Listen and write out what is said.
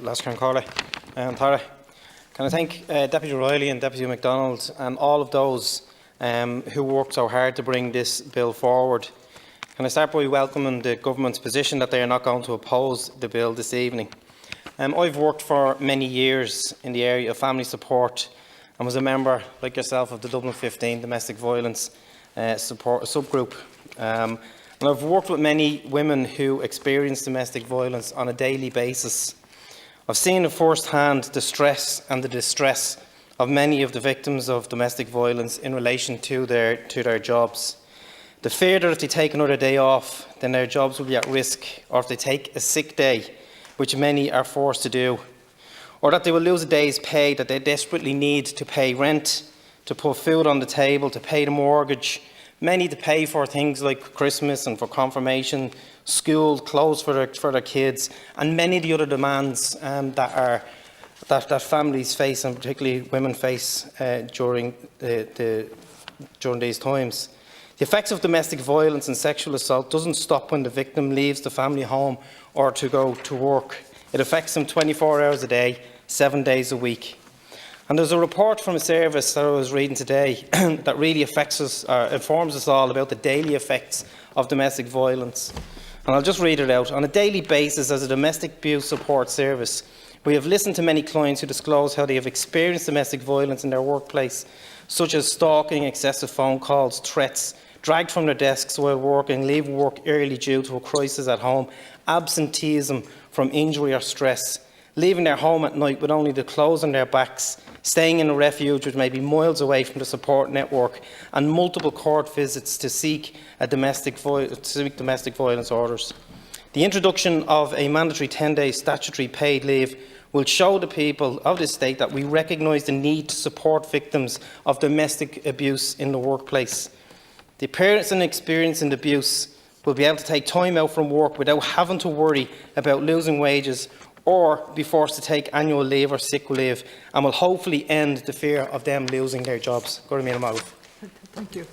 Last Carncola and Tara. Can I thank Deputy Riley and Deputy MacDonald and all of those who worked so hard to bring this bill forward. Can I start by welcoming the Government's position that they are not going to oppose the bill this evening. I've worked for many years in the area of family support and was a member, like yourself, of the Dublin 15 Domestic Violence Support subgroup. And I've worked with many women who experience domestic violence on a daily basis. I've seen at first hand the stress and the distress of many of the victims of domestic violence in relation to their jobs. The fear that if they take another day off, then their jobs will be at risk, or if they take a sick day, which many are forced to do, or that they will lose a day's pay that they desperately need to pay rent, to put food on the table, to pay the mortgage, many to pay for things like Christmas and for confirmation, school, clothes for their kids, and many of the other demands that families face, and particularly women face during these times. The effects of domestic violence and sexual assault doesn't stop when the victim leaves the family home or to go to work. It affects them 24 hours a day, 7 days a week. And there's a report from a service that I was reading today that really affects us, informs us all about the daily effects of domestic violence. And I'll just read it out. On a daily basis, as a domestic abuse support service, we have listened to many clients who disclose how they have experienced domestic violence in their workplace, such as stalking, excessive phone calls, threats, dragged from their desks while working, leaving work early due to a crisis at home, absenteeism from injury or stress, leaving their home at night with only the clothes on their backs, staying in a refuge which may be miles away from the support network, and multiple court visits to seek domestic violence orders. The introduction of a mandatory 10-day statutory paid leave will show the people of this state that we recognise the need to support victims of domestic abuse in the workplace. The parents experiencing abuse will be able to take time out from work without having to worry about losing wages or be forced to take annual leave or sick leave, and will hopefully end the fear of them losing their jobs. Thank you.